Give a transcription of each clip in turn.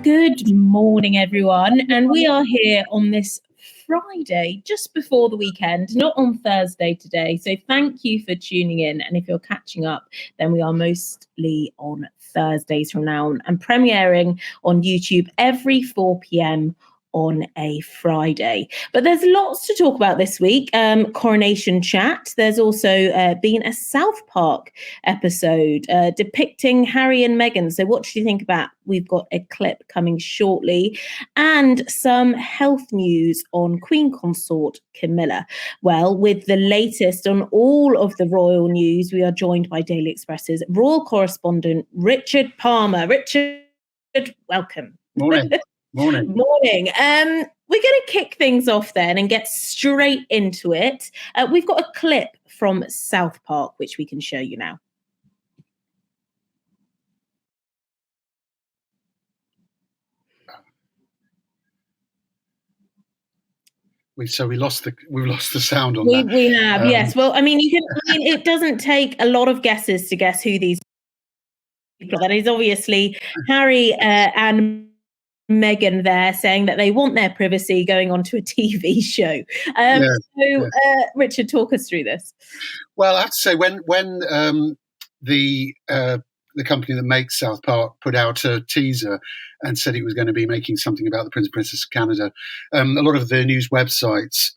Good morning, everyone. And we are here on this Friday, just before the weekend, not on Thursday today. So thank you for tuning in. And if you're catching up, then we are mostly on Thursdays from now on and premiering on YouTube every 4 p.m. on a Friday. But there's lots to talk about this week. Coronation chat. There's also been a South Park episode depicting Harry and Meghan. So what do you think about? We've got a clip coming shortly and some health news on Queen Consort Camilla. Well, with the latest on all of the royal news, we are joined by Daily Express's royal correspondent, Richard Palmer. Richard, welcome. Morning. Morning. We're going to kick things off then and get straight into it. We've got a clip from South Park, which we can show you now. We've lost the sound on that. We have, yes. Well, I mean, it doesn't take a lot of guesses to guess who these people are. That is obviously Harry and Meghan there saying that they want their privacy going onto a TV show. Richard, talk us through this. Well, I have to say, when the company that makes South Park put out a teaser and said it was going to be making something about the Prince and Princess of Canada, a lot of the news websites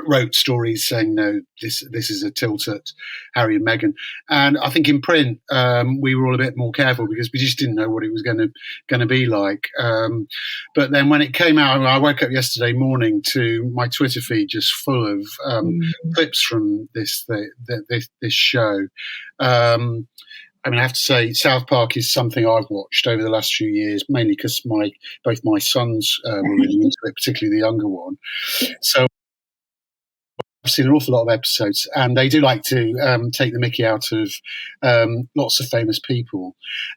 wrote stories saying, no, this is a tilt at Harry and Meghan. And I think in print, we were all a bit more careful because we just didn't know what it was going to be like. But then when it came out, I woke up yesterday morning to my Twitter feed just full of clips from this show. I mean, I have to say, South Park is something I've watched over the last few years, mainly because both my sons were really into it, particularly the younger one. So I've seen an awful lot of episodes, and they do like to take the mickey out of lots of famous people.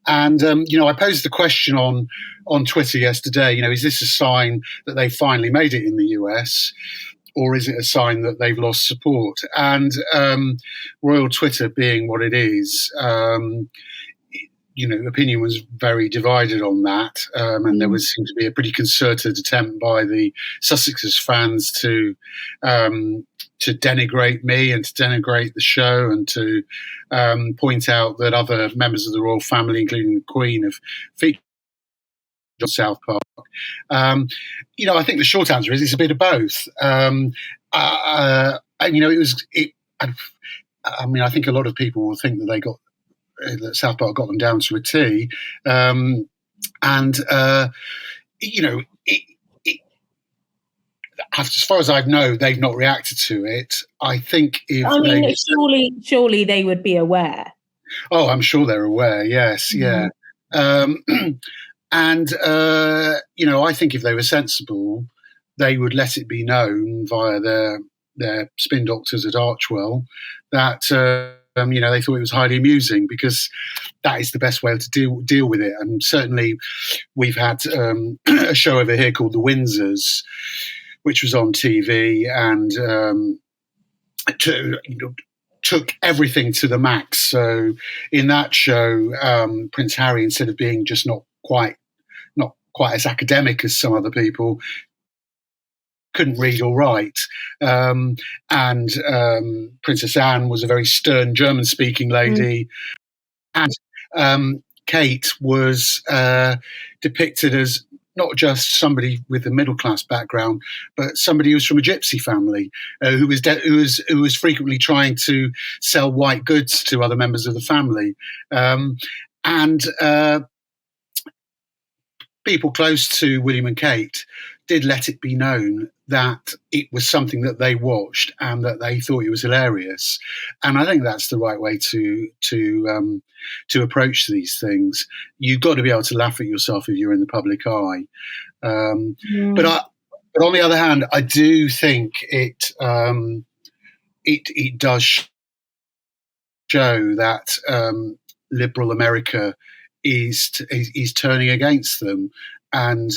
And, I posed the question on Twitter yesterday, is this a sign that they finally made it in the US? Or is it a sign that they've lost support? And royal Twitter being what it is, opinion was very divided on that. And there seemed to be a pretty concerted attempt by the Sussexes fans to denigrate me and to denigrate the show and to point out that other members of the royal family, including the Queen, have featured on South Park. I think the short answer is it's a bit of both. I think a lot of people will think that that South Park got them down to a T. As far as I know, they've not reacted to it. I think surely they would be aware. Oh, I'm sure they're aware. Yes, yeah. I think if they were sensible, they would let it be known via their spin doctors at Archewell that they thought it was highly amusing, because that is the best way to deal with it. And certainly, we've had a show over here called The Windsors, which was on TV and took everything to the max. So in that show, Prince Harry, instead of being just not quite as academic as some other people, couldn't read or write. And Princess Anne was a very stern German-speaking lady. And Kate was depicted as not just somebody with a middle-class background, but somebody who was from a gypsy family, who was frequently trying to sell white goods to other members of the family. People close to William and Kate did let it be known that it was something that they watched and that they thought it was hilarious. And I think that's the right way to approach these things. You've got to be able to laugh at yourself if you're in the public eye. But on the other hand, I do think it does show that liberal America is turning against them and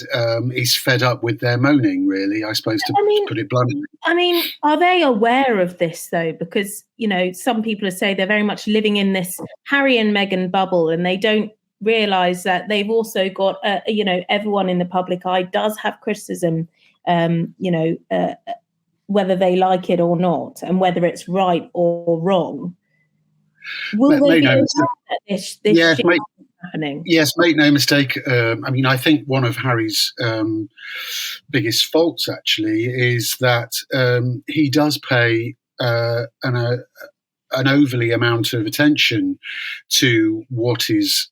is fed up with their moaning, really, I suppose, to put it bluntly. I mean, are they aware of this, though? Because, some people say they're very much living in this Harry and Meghan bubble, and they don't realise that they've also got, everyone in the public eye does have criticism, whether they like it or not, and whether it's right or wrong. Will they be aware that this yes, shit is happening? Yes, make no mistake. I think one of Harry's biggest faults actually is that he does pay an overly amount of attention to what is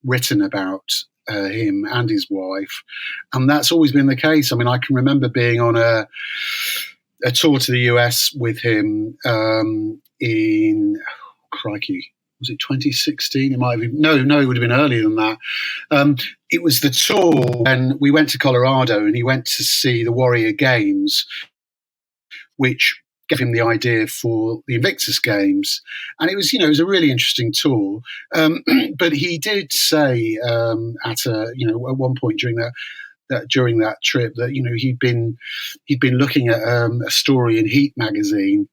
written about him and his wife, and that's always been the case. I mean, I can remember being on a tour to the US with him in crikey. Was it 2016? It might have been. No, it would have been earlier than that. It was the tour when we went to Colorado and he went to see the Warrior Games, which gave him the idea for the Invictus Games. And it was a really interesting tour. But he did say at one point during that trip that he'd been looking at a story in Heat magazine,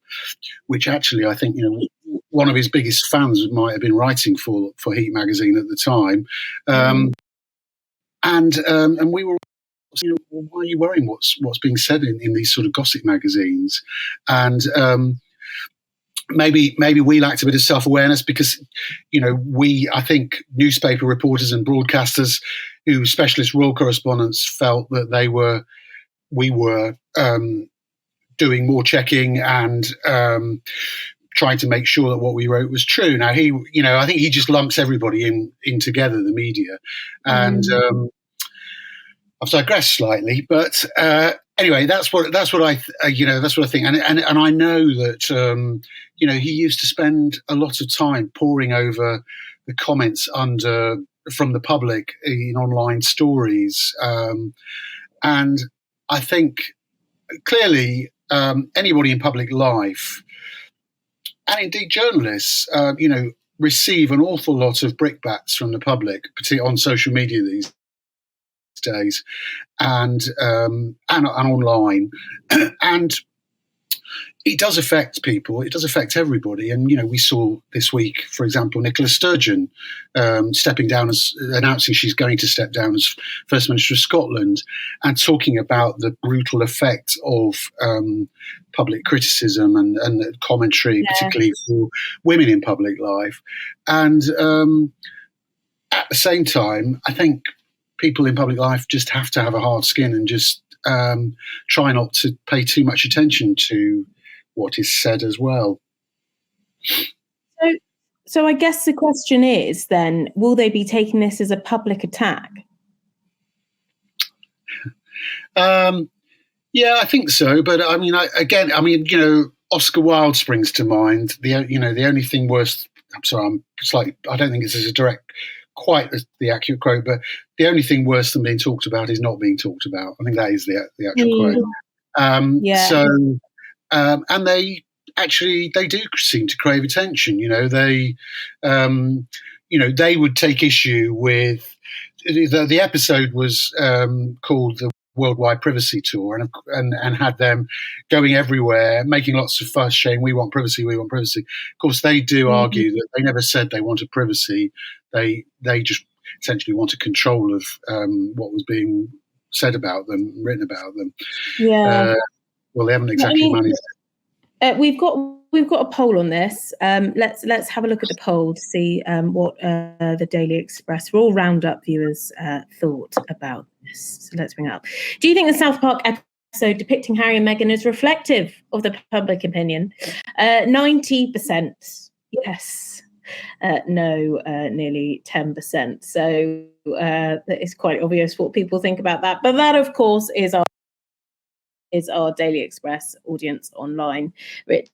which actually I think one of his biggest fans might have been writing for Heat magazine at the time, and we were, why are you worrying what's being said in these sort of gossip magazines? And maybe we lacked a bit of self-awareness because I think newspaper reporters and broadcasters who specialist royal correspondents felt that we were doing more checking and trying to make sure that what we wrote was true. Now I think he just lumps everybody in together, the media, and I've digressed slightly, but anyway, that's what I think, and I know that he used to spend a lot of time poring over the comments from the public in online stories, and I think clearly anybody in public life, and indeed journalists, receive an awful lot of brickbats from the public, particularly on social media these days, and online, and it does affect people. It does affect everybody. And we saw this week, for example, Nicola Sturgeon announcing she's going to step down as First Minister of Scotland, and talking about the brutal effect of public criticism and commentary, particularly for women in public life. And at the same time, I think people in public life just have to have a hard skin and just try not to pay too much attention to what is said as well. So I guess the question is then, will they be taking this as a public attack? Yeah, I think so. But I mean, Oscar Wilde springs to mind. The only thing worse. I'm sorry, I don't think this is quite the accurate quote, but the only thing worse than being talked about is not being talked about. I think that is the actual quote. So, and they do seem to crave attention. They would take issue with the episode was called the Worldwide Privacy Tour, and had them going everywhere, making lots of fuss, saying we want privacy, we want privacy. Of course, they do argue that they never said they wanted privacy. They just essentially wanted control of what was being said about them, written about them. Yeah. Well, they haven't exactly managed. We've got a poll on this. Let's have a look at the poll to see what the Daily Express, for all Roundup viewers, thought about this. So let's bring it up. Do you think the South Park episode depicting Harry and Meghan is reflective of the public opinion? 90% yes. No, nearly 10%. So it's quite obvious what people think about that. But that, of course, is our Daily Express audience online, Richard.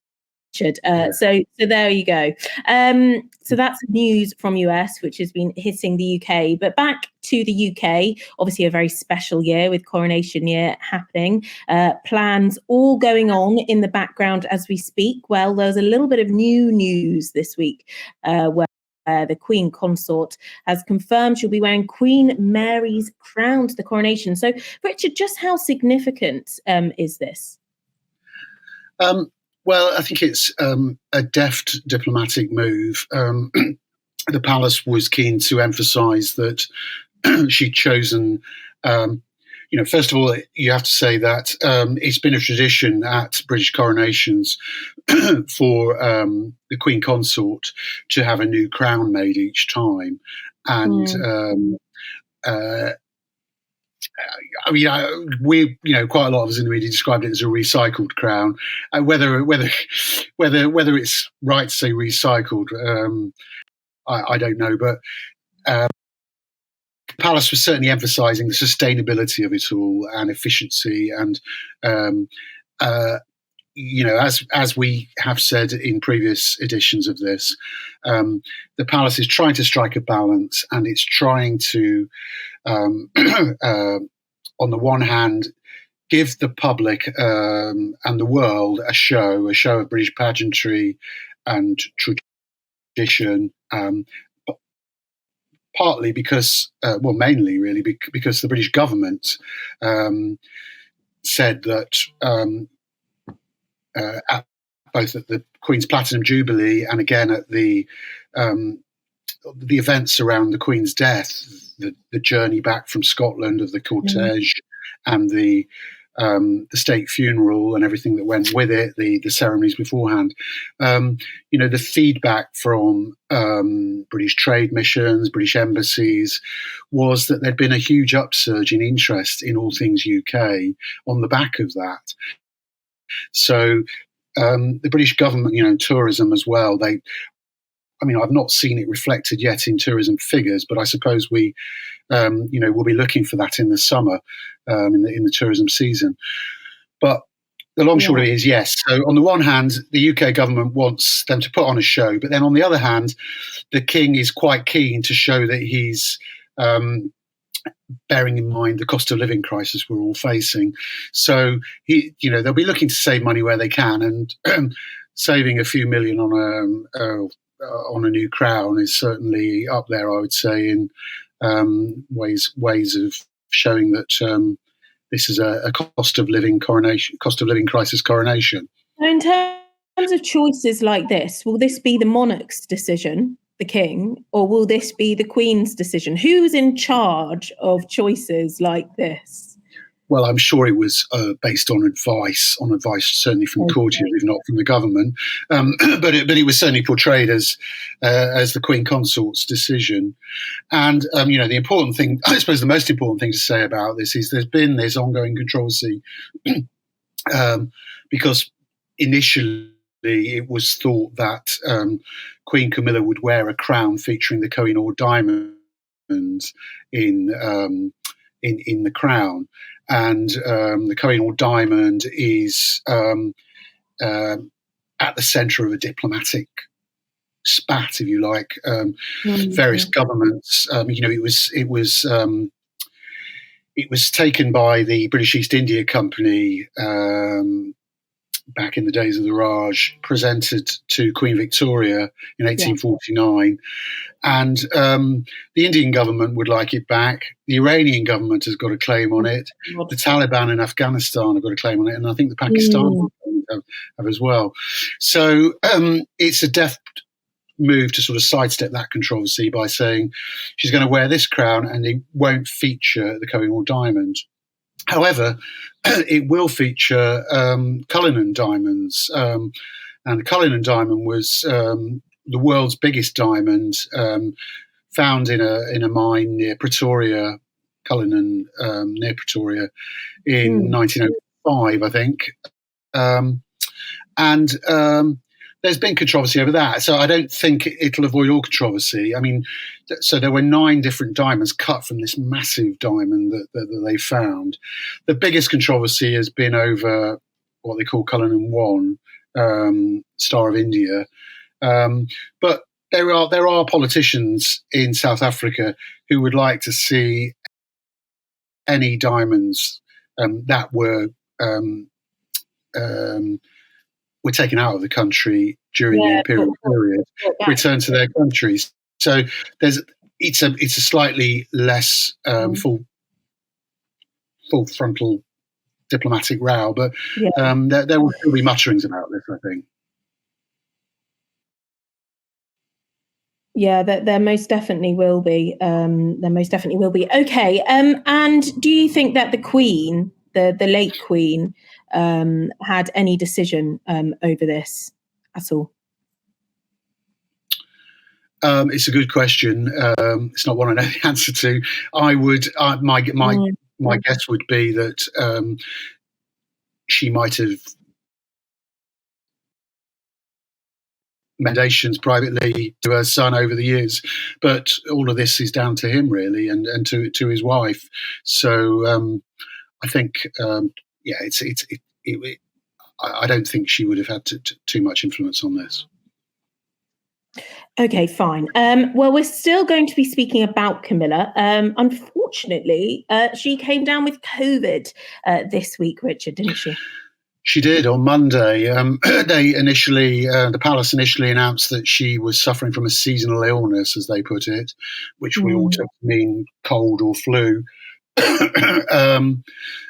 So there you go. So that's news from US, which has been hitting the UK. But back to the UK, obviously a very special year with Coronation Year happening. Plans all going on in the background as we speak. Well, there's a little bit of new news this week where the Queen Consort has confirmed she'll be wearing Queen Mary's crown to the coronation. So, Richard, just how significant is this? Well, I think it's a deft diplomatic move. the palace was keen to emphasise that she'd chosen. First of all, you have to say that it's been a tradition at British coronations for the Queen Consort to have a new crown made each time, and quite a lot of us in the media described it as a recycled crown. Whether it's right to say recycled, I don't know, but the palace was certainly emphasising the sustainability of it all and efficiency, and as we have said in previous editions of this, the palace is trying to strike a balance, and it's trying to, on the one hand, give the public and the world a show of British pageantry and tradition, partly because, mainly really because the British government said that both at the Queen's Platinum Jubilee and again at the events around the Queen's death, the journey back from Scotland of the cortege and the state funeral and everything that went with it, the ceremonies beforehand. The feedback from British trade missions, British embassies, was that there'd been a huge upsurge in interest in all things UK on the back of that. So the British government, tourism as well, I've not seen it reflected yet in tourism figures, but I suppose we'll be looking for that in the summer, in the tourism season. But the long short of it is, yes. So on the one hand, the UK government wants them to put on a show, but then on the other hand, the King is quite keen to show that he's bearing in mind the cost of living crisis we're all facing. So they'll be looking to save money where they can, and saving a few million on a new crown is certainly up there, I would say, in ways of showing that this is a cost of living crisis coronation. So in terms of choices like this, will this be the monarch's decision, the King, or will this be the Queen's decision? Who's in charge of choices like this? Well, I'm sure it was based on advice certainly from courtiers, if not from the government. But it was certainly portrayed as the Queen Consort's decision. And the important thing, I suppose, the most important thing to say about this is there's been this ongoing controversy because initially it was thought that Queen Camilla would wear a crown featuring the Kohinoor diamonds in the crown. And the Kohinoor diamond is at the centre of a diplomatic spat, if you like. Various governments. It was taken by the British East India Company back in the days of the Raj, presented to Queen Victoria in 1849. And the Indian government would like it back. The Iranian government has got a claim on it. The Taliban in Afghanistan have got a claim on it. And I think the Pakistan have as well. So it's a deft move to sort of sidestep that controversy by saying she's going to wear this crown and it won't feature the Kohinoor diamond. However, it will feature Cullinan diamonds. And the Cullinan diamond was the world's biggest diamond, found in a mine near Pretoria, Cullinan, near Pretoria, in 1905, I think. There's been controversy over that, so I don't think it'll avoid all controversy. So there were 9 different diamonds cut from this massive diamond that they found. The biggest controversy has been over what they call Cullinan 1, Star of India. But there are politicians in South Africa who would like to see any diamonds that were taken out of the country during the imperial period returned to their countries. So it's a slightly less full frontal diplomatic row, but there will still be mutterings about this, I think. Yeah, there most definitely will be. There most definitely will be. Okay. And do you think that the Queen, the late Queen, had any decision over this at all? It's a good question. It's not one I know the answer to. My guess would be that she might have recommendations privately to her son over the years, but all of this is down to him really, and to his wife. So I think, I don't think she would have had too much influence on this. Okay, fine. Well, we're still going to be speaking about Camilla. Unfortunately, she came down with COVID this week, Richard, didn't she? She did on Monday. The palace initially announced that she was suffering from a seasonal illness, as they put it, which we all took to mean cold or flu. And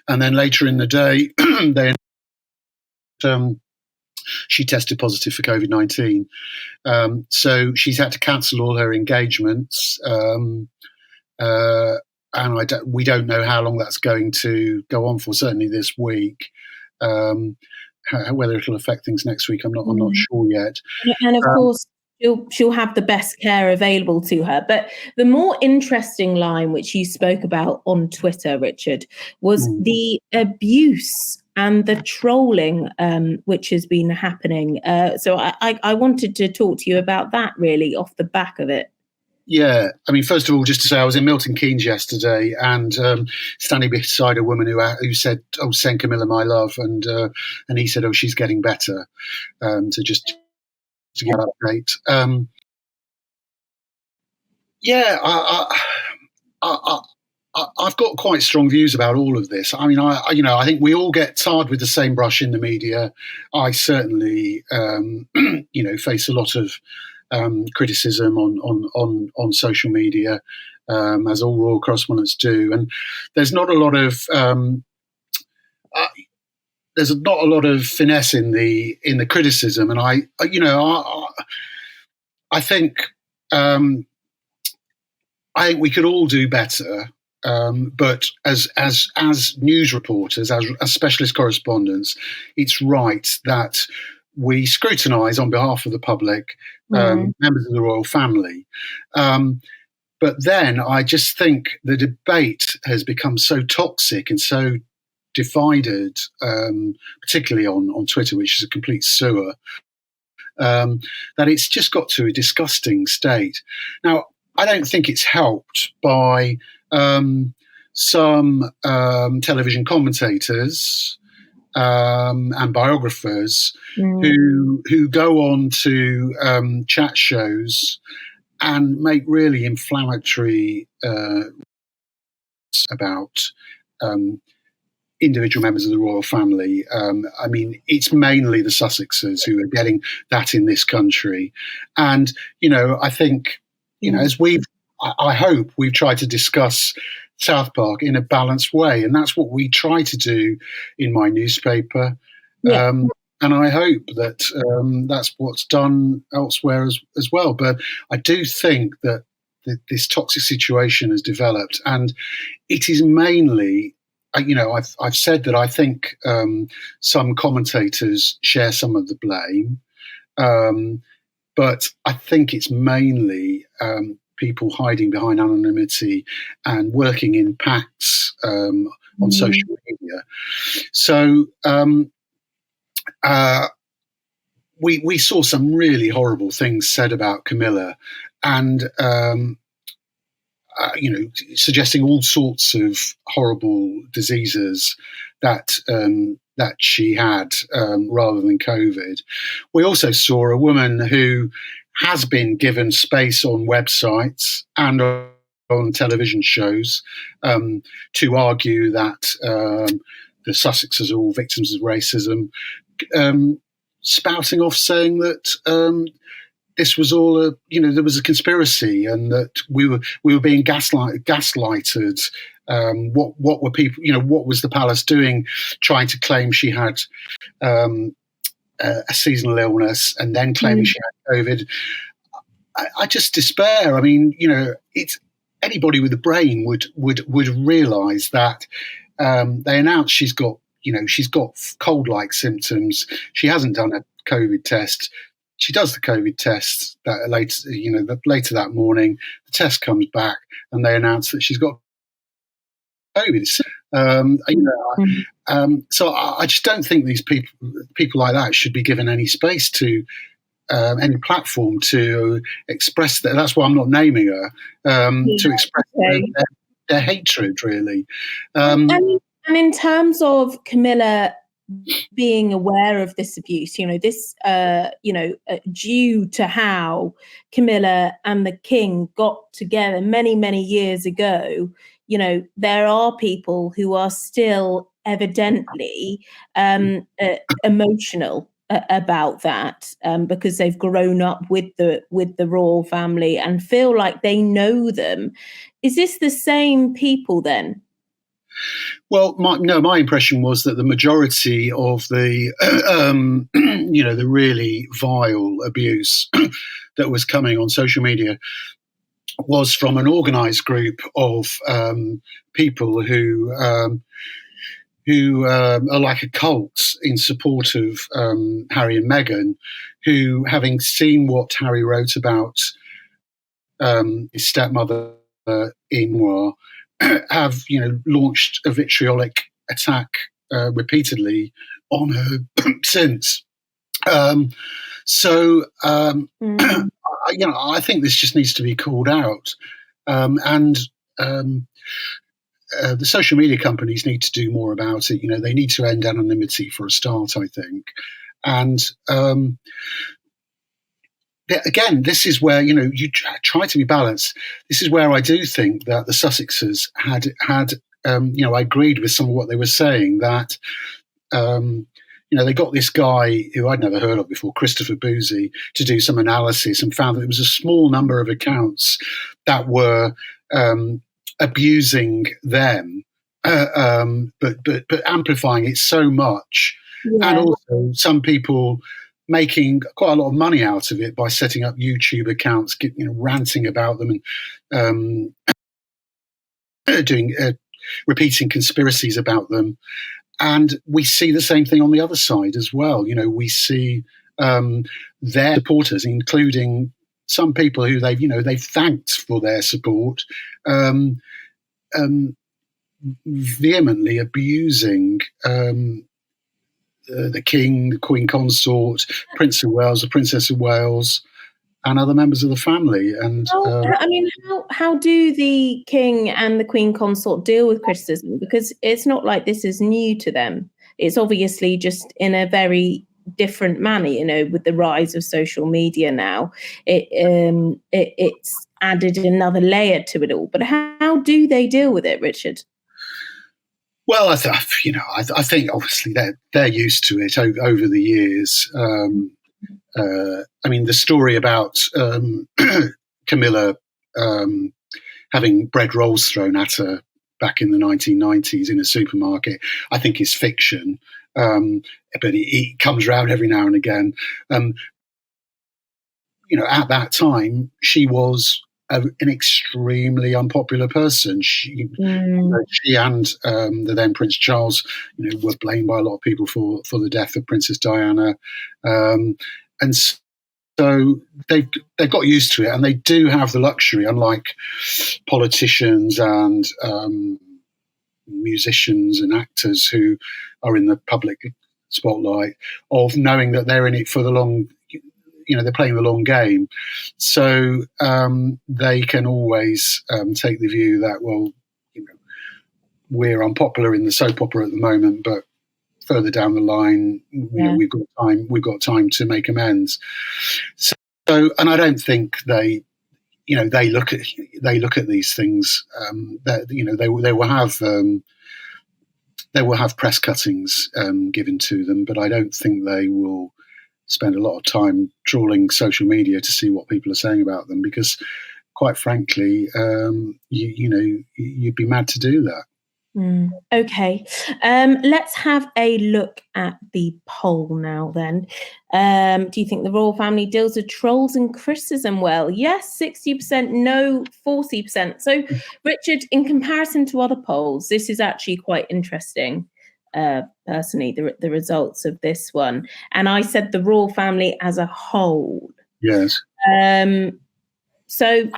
then later in the day, she tested positive for COVID-19. So she's had to cancel all her engagements. And we don't know how long that's going to go on for, certainly this week. Whether it'll affect things next week, I'm not sure yet. And of course, she'll have the best care available to her. But the more interesting line, which you spoke about on Twitter, Richard, was the abuse and the trolling which has been happening. So I wanted to talk to you about that, really, off the back of it. Yeah, I mean, first of all, just to say, I was in Milton Keynes yesterday, and standing beside a woman who said, "Oh, send Camilla my love," and he said, "Oh, she's getting better." To get an update. I've got quite strong views about all of this. I mean, I think we all get tarred with the same brush in the media. I certainly, face a lot of criticism on social media, as all royal correspondents do, and there's not a lot of finesse in the criticism, and I think we could all do better. But as news reporters, as specialist correspondents, it's right that we scrutinise on behalf of the public members of the royal family. But then I just think the debate has become so toxic and so divided, particularly on Twitter, which is a complete sewer, that it's just got to a disgusting state. Now, I don't think it's helped by some television commentators and biographers who go on to chat shows and make really inflammatory about individual members of the royal family. I mean, it's mainly the Sussexes who are getting that in this country. And, I think, as I hope we've tried to discuss South Park in a balanced way. And that's what we try to do in my newspaper. Yeah. And I hope that that's what's done elsewhere as well. But I do think that this toxic situation has developed, and it is mainly, I've said that I think some commentators share some of the blame, but I think it's mainly people hiding behind anonymity and working in packs on social media. So we saw some really horrible things said about Camilla, and suggesting all sorts of horrible diseases that she had rather than COVID. We also saw a woman who has been given space on websites and on television shows to argue that the Sussexes are all victims of racism, spouting off saying that this was all there was a conspiracy and that we were being gaslighted. What were people? What was the palace doing, trying to claim she had a seasonal illness and then claiming she had COVID? I just despair. I mean, it's anybody with a brain would realise that they announced she's got cold-like symptoms. She hasn't done a COVID test. She does the COVID test later that morning. The test comes back, and they announce that she's got COVID. So I just don't think these people like that should be given any space to any platform to express that. That's why I'm not naming her, to express their hatred, really. And in terms of Camilla being aware of this abuse, due to how Camilla and the King got together many, many years ago, there are people who are still evidently emotional about that, because they've grown up with the royal family and feel like they know them. Is this the same people then? Well, my impression was that the majority of the the really vile abuse that was coming on social media was from an organised group of people who are like a cult in support of Harry and Meghan, who, having seen what Harry wrote about his stepmother in Noir, have launched a vitriolic attack repeatedly on her since. I think this just needs to be called out, and the social media companies need to do more about it. They need to end anonymity for a start, I think. And again, this is where you try to be balanced. This is where I do think that the Sussexes had I agreed with some of what they were saying, that they got this guy who I'd never heard of before, Christopher Boozy, to do some analysis, and found that it was a small number of accounts that were abusing them, but amplifying it so much, and also some people making quite a lot of money out of it by setting up YouTube accounts, ranting about them and repeating conspiracies about them. And we see the same thing on the other side as well. We see their supporters, including some people who they've thanked for their support, vehemently abusing the King, the Queen Consort, Prince of Wales, the Princess of Wales, and other members of the family. And how do the King and the Queen Consort deal with criticism? Because it's not like this is new to them. It's obviously just in a very different manner, with the rise of social media now. It's added another layer to it all. But how do they deal with it, Richard? Well, I think obviously they're used to it over the years. The story about Camilla having bread rolls thrown at her back in the 1990s in a supermarket, I think is fiction, but it comes around every now and again. At that time, she was an extremely unpopular person. She and the then Prince Charles, were blamed by a lot of people for the death of Princess Diana, and so they've got used to it, and they do have the luxury, unlike politicians and musicians and actors who are in the public spotlight, of knowing that they're in it for the long. They're playing the long game, so they can always take the view that, well, we're unpopular in the soap opera at the moment, but further down the line, we've got time to make amends. So, and I don't think they look at these things. That they will have press cuttings given to them, but I don't think they will spend a lot of time trawling social media to see what people are saying about them, because, quite frankly, you'd be mad to do that. Okay, let's have a look at the poll now then. Do you think the royal family deals with trolls and criticism well? Yes, 60%, no, 40%. So, Richard, in comparison to other polls, this is actually quite interesting, personally, the results of this one. And I said the royal family as a whole. Yes. So,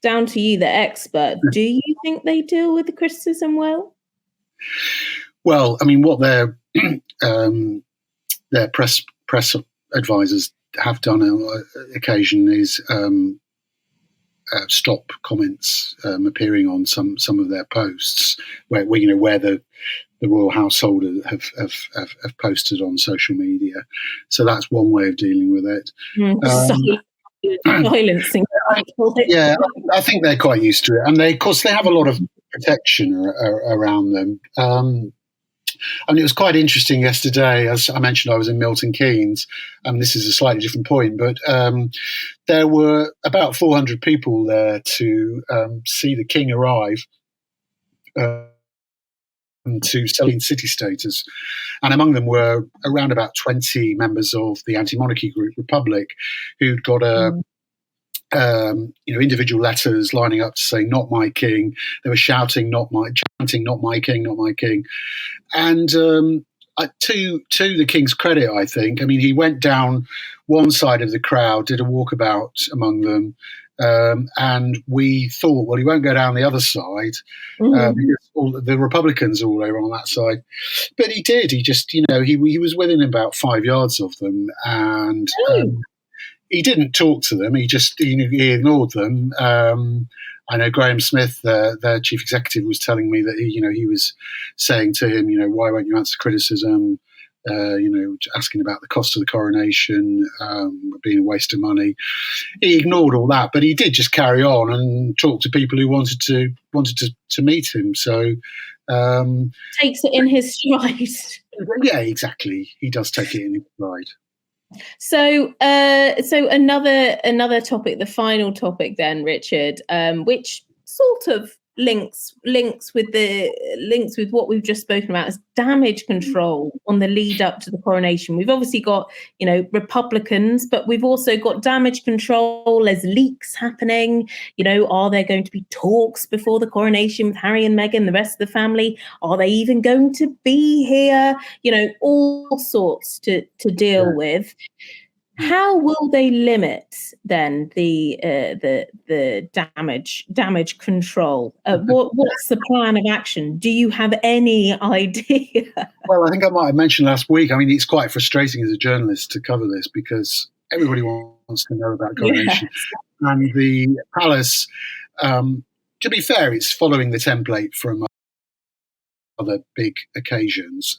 down to you, the expert. Do you think they deal with the criticism well? Well, I mean, what their press advisors have done on occasion is stop comments appearing on some of their posts where the royal household have posted on social media. So that's one way of dealing with it. Silencing. Yeah, I think they're quite used to it, and of course they have a lot of protection around them. And it was quite interesting yesterday, as I mentioned, I was in Milton Keynes, and this is a slightly different point, but there were about 400 people there to see the King arrive to Celine city status. And among them were around about 20 members of the anti-monarchy group Republic who'd got individual letters lining up to say, "Not my king." They were shouting, chanting, "Not my king, not my king." And to the king's credit, I think, I mean, he went down one side of the crowd, did a walkabout among them, and we thought, well, he won't go down the other side because all the Republicans are all over on that side. But he did. He just, he was within about 5 yards of them, and he didn't talk to them. He ignored them. I know Graham Smith, their chief executive, was telling me that he was saying to him, "Why won't you answer criticism?" Asking about the cost of the coronation, being a waste of money. He ignored all that, but he did just carry on and talk to people who wanted to meet him. So takes it in his stride. Yeah, exactly. He does take it in his stride. So another topic, the final topic then, Richard, which sort of links with what we've just spoken about, is damage control on the lead up to the coronation. We've obviously got Republicans, but we've also got damage control. There's leaks happening. Are there going to be talks before the coronation with Harry and Meghan, the rest of the family? Are they even going to be here? All sorts to deal with. How will they limit then the damage control? What's the plan of action? Do you have any idea? Well, I think I might have mentioned last week. I mean, it's quite frustrating as a journalist to cover this because everybody wants to know about coronation, and the palace. To be fair, it's following the template from other big occasions.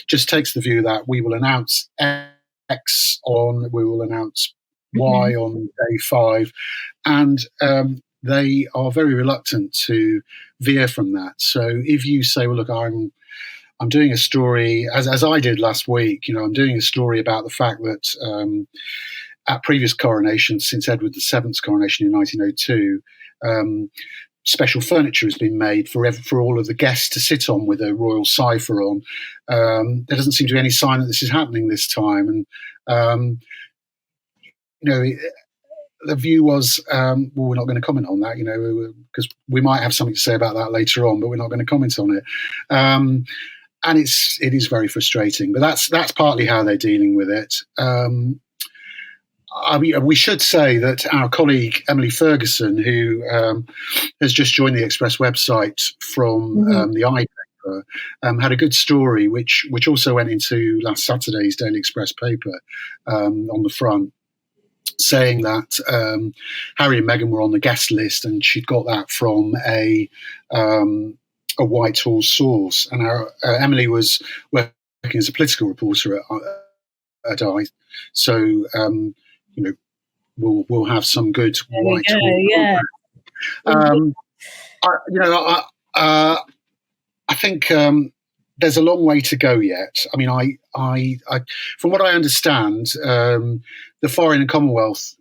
Just takes the view that we will announce X we will announce Y on day 5, and they are very reluctant to veer from that. So if you say, "Well, look, I'm doing a story," as I did last week, I'm doing a story about the fact that at previous coronations, since Edward VII's coronation in 1902, special furniture has been made for all of the guests to sit on with a royal cipher on. There doesn't seem to be any sign that this is happening this time, and the view was, well, we're not going to comment on that, because we might have something to say about that later on, but we're not going to comment on it. And it is very frustrating, but that's partly how they're dealing with it. We should say that our colleague Emily Ferguson, who has just joined the Express website from the iPaper, had a good story, which also went into last Saturday's Daily Express paper on the front, saying that Harry and Meghan were on the guest list, and she'd got that from a Whitehall source. And Emily was working as a political reporter at I, so we'll have some good Whitehall. Yeah. I think there's a long way to go yet. I mean, I from what I understand, the Foreign Commonwealth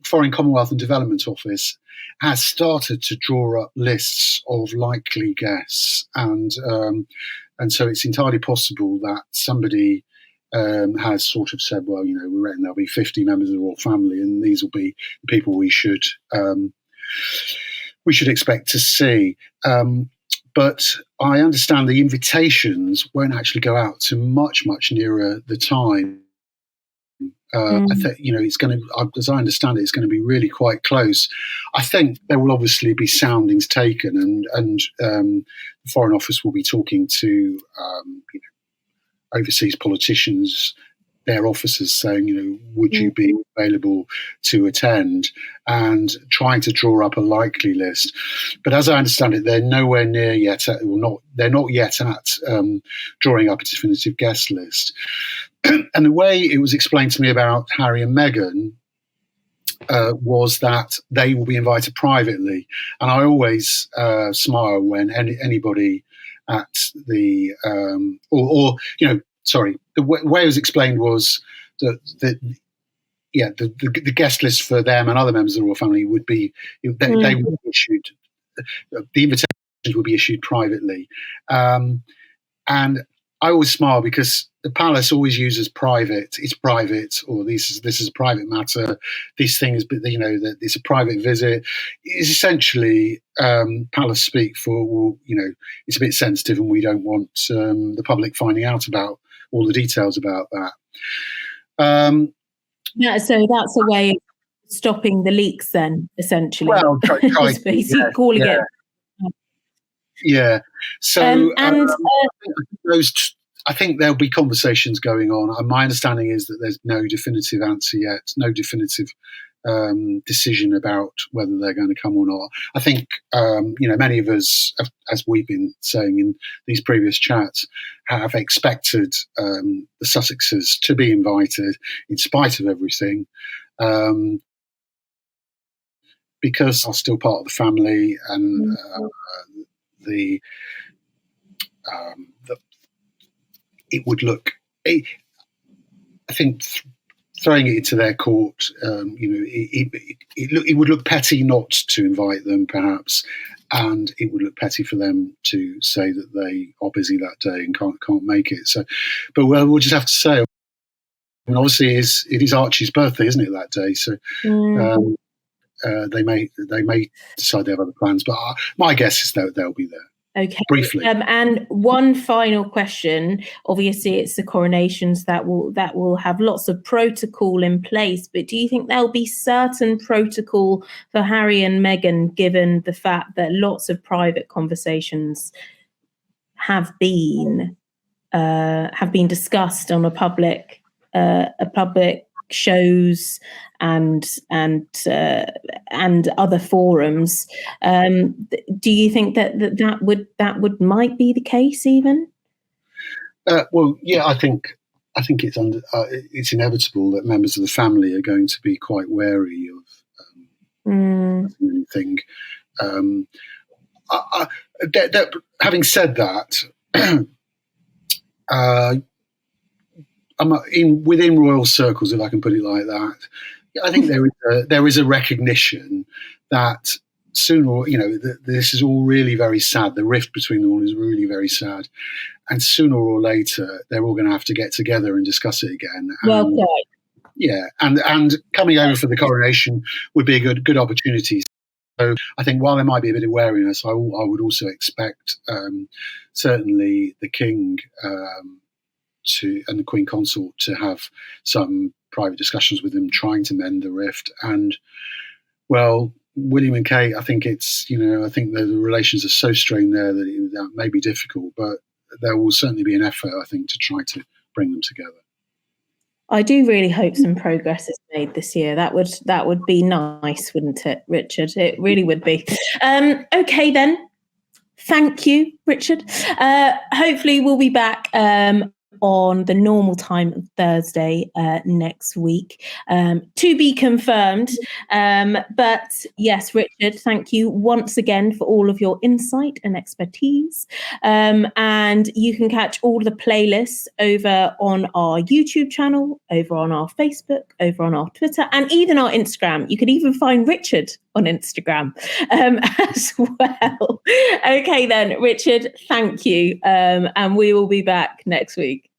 and Development Office has started to draw up lists of likely guests, and so it's entirely possible that somebody has sort of said, well, we reckon there'll be 50 members of the royal family, and these will be the people we should expect to see. But I understand the invitations won't actually go out to much nearer the time. I think it's going to, as I understand it, it's going to be really quite close. I think there will obviously be soundings taken, and the Foreign Office will be talking to overseas politicians, their officers, saying, would you be available to attend, and trying to draw up a likely list. But as I understand it, they're nowhere near yet, they're not yet at drawing up a definitive guest list. And the way it was explained to me about Harry and Meghan was that they will be invited privately. And I always smile when anybody at the the way it was explained was that the guest list for them and other members of the royal family would be they would be issued, the invitations would be issued privately, and I always smile because the palace always uses private. It's private, or this is a private matter. This thing is, that it's a private visit. It's essentially palace speak for, well, it's a bit sensitive, and we don't want the public finding out about all the details about that. So that's a way of stopping the leaks, then, essentially. Well, calling it. Yeah. So I think there'll be conversations going on. My understanding is that there's no definitive answer yet, no definitive decision about whether they're going to come or not. I think, many of us, as we've been saying in these previous chats, have expected the Sussexes to be invited in spite of everything, because they're still part of the family, and it would look, I think, throwing it into their court, it would look petty not to invite them, perhaps, and it would look petty for them to say that they are busy that day and can't make it. So, but we'll just have to say, I mean, obviously, it is Archie's birthday, isn't it, that day? So they may decide they have other plans, but my guess is that they'll be there. Okay. Briefly. And one final question. Obviously, it's the coronations that will have lots of protocol in place. But do you think there'll be certain protocol for Harry and Meghan, given the fact that lots of private conversations have been discussed on a public shows and other forums? Do you think that might be the case even? Well, yeah, I think it's inevitable that members of the family are going to be quite wary of anything. Having said that, within royal circles, if I can put it like that, I think there is a recognition that sooner, this is all really very sad. The rift between them all is really very sad, and sooner or later, they're all going to have to get together and discuss it again. Well, yeah, and coming over for the coronation would be a good opportunity. So I think while there might be a bit of wariness, I would also expect certainly the king and the Queen Consort to have some private discussions with them, trying to mend the rift. And, well, William and Kate, I think I think the relations are so strained there that that may be difficult, but there will certainly be an effort, I think, to try to bring them together. I do really hope some progress is made this year. That would be nice, wouldn't it, Richard? It really would be. Okay, then. Thank you, Richard. Hopefully we'll be back on the normal time of Thursday next week. To be confirmed. But yes, Richard, thank you once again for all of your insight and expertise. And you can catch all the playlists over on our YouTube channel, over on our Facebook, over on our Twitter, and even our Instagram. You could even find Richard on Instagram as well. Okay then, Richard, thank you. And we will be back next week.